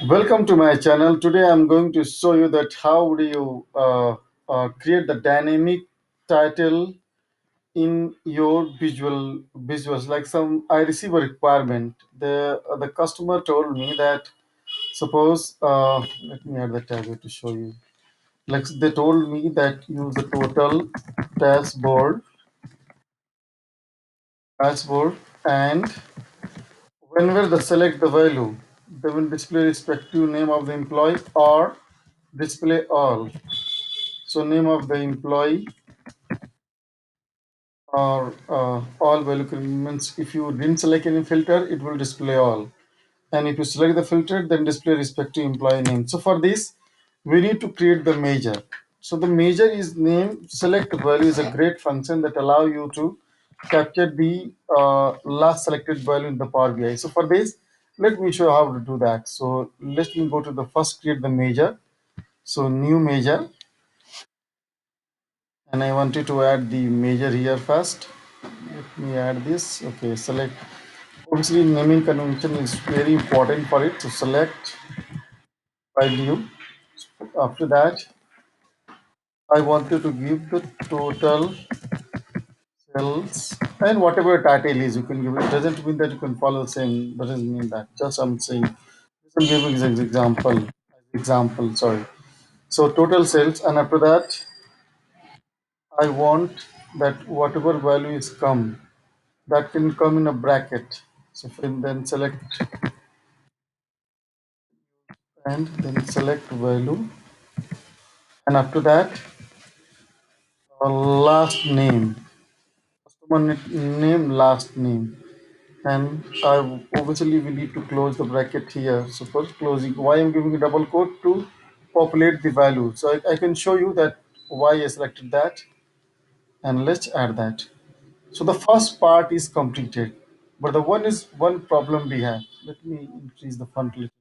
Welcome to my channel. Today I'm going to show you that how do you create the dynamic title in your visuals. Like some, I receive a requirement. The customer told me that suppose let me add the tag to show you. Like they told me that use the total dashboard dashboard and whenever they select the value, they will display respective name of the employee or display all. So name of the employee or all value means if you didn't select any filter, it will display all. And if you select the filter, then display respective employee name. So for this, we need to create the measure. So the measure is name select value is a great function that allow you to capture the last selected value in the Power BI. So for this, let me show how to do that. So let me go to the first create the measure. So new measure, and I wanted to add the measure here first. Let me add this. Okay, select. Obviously, naming convention is very important for it. So select by view. After that, I wanted to give the total sales and whatever title is, you can give it. Doesn't mean that you can follow the same. Doesn't mean that. Just I'm saying. I'm giving an example. Example. Sorry. So total sales, and after that, I want that whatever value is come, that can come in a bracket. So then select and then select value, and after that last name, customer name, last name, and I obviously we need to close the bracket here. So first closing, why I'm giving a double quote to populate the value. So I can show you that why I selected that, and let's add that. So the first part is completed, but the one problem we have. Let me increase the font little.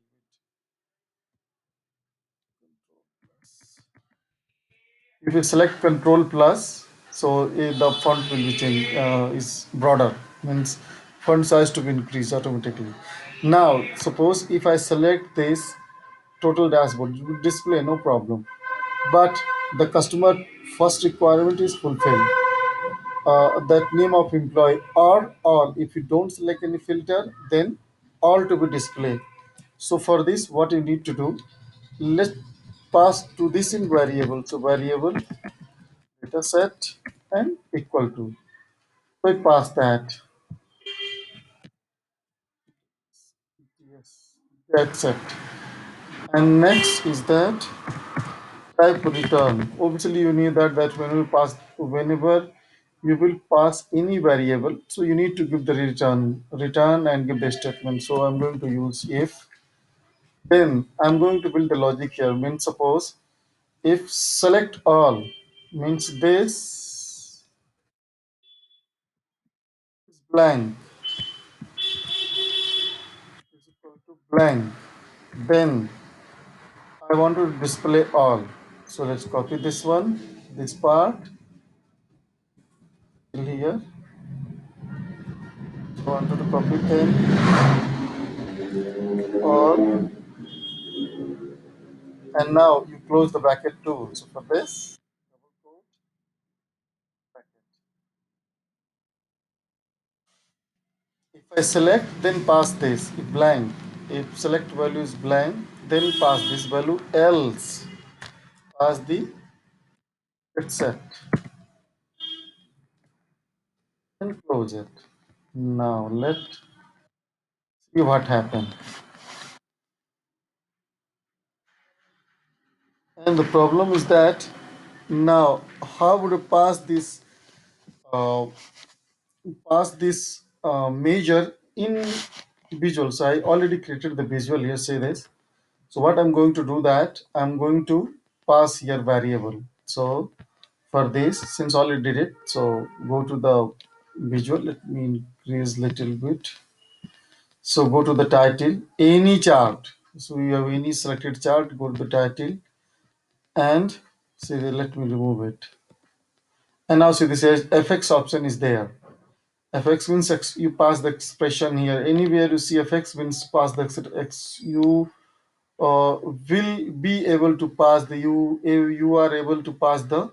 If you select Control Plus, so the font will be changed, is broader, means font size to be increased automatically. Now, suppose if I select this total dashboard, it will display no problem. But the customer first requirement is fulfilled. That name of employee or all. If you don't select any filter, then all to be displayed. So for this, what you need to do, let's pass to this in variable. So variable data set and equal to. So I pass that. Yes, that's it. And next is that type return. Obviously, you need that whenever you will pass any variable, so you need to give the return and give the statement. So I'm going to use if. Then I'm going to build the logic here. Means suppose if select all means this is blank is equal to blank. Then I want to display all. So let's copy this one, this part till here. I wanted to copy 10 all, and now you close the bracket too. So for this, double quote, bracket. If I select, then pass this. If blank, if select value is blank, then pass this value. Else, pass the set and close it. Now let's see what happened. And the problem is that now how would you uh, pass this measure in visual. So I already created the visual here. Say this. So what I'm going to do that I'm going to pass here variable. So for this, since already did it, so go to the visual. Let me increase little bit. So go to the title, any chart. So you have any selected chart. Go to the title and say let me remove it. And now see this FX option is there. Fx means you pass the expression here. Anywhere you see fx means pass the you will be able to pass the you are able to pass the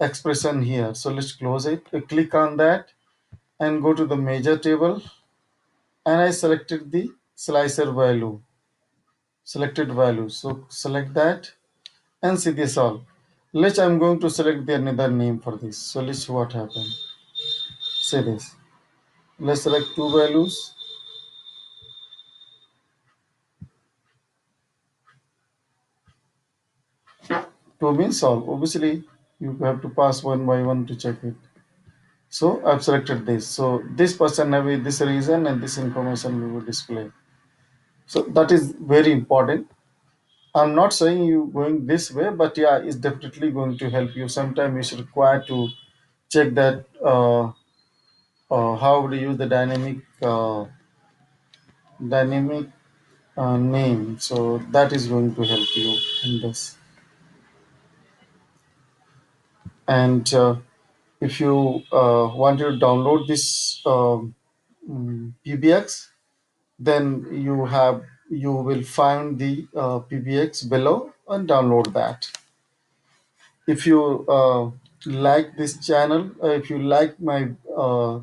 expression here. So let's close it. Click on that and go to the measure table, and I selected the slicer value, selected value. So select that and see this all. Let's I'm going to select the another name for this. So let's see what happened. Say this. Let's select two values. Two means all. Obviously, you have to pass one by one to check it. So I've selected this. So this person have this reason and this information we will display. So that is very important. I'm not saying you going this way, but yeah, it's definitely going to help you. Sometimes it's required to check that how to use the dynamic name. So that is going to help you in this. And if you want to download this PBX, then you will find the PBX below and download that. If you like this channel, if you like my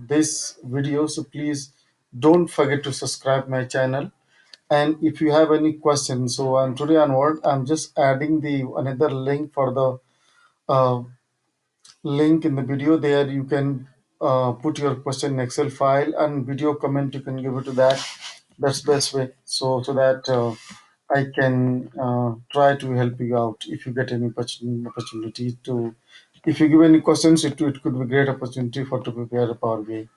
this video, so please don't forget to subscribe my channel. And if you have any questions, so on today onward, I'm just adding the another link for the uh, link in the video. There you can put your question in Excel file, and video comment you can give it to that. That's best way. So that I can try to help you out if you get any opportunity to. If you give any questions, it could be great opportunity for to prepare a Power BI.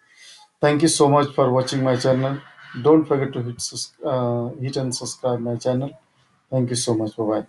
Thank you so much for watching my channel. Don't forget to hit and subscribe my channel. Thank you so much. Bye bye.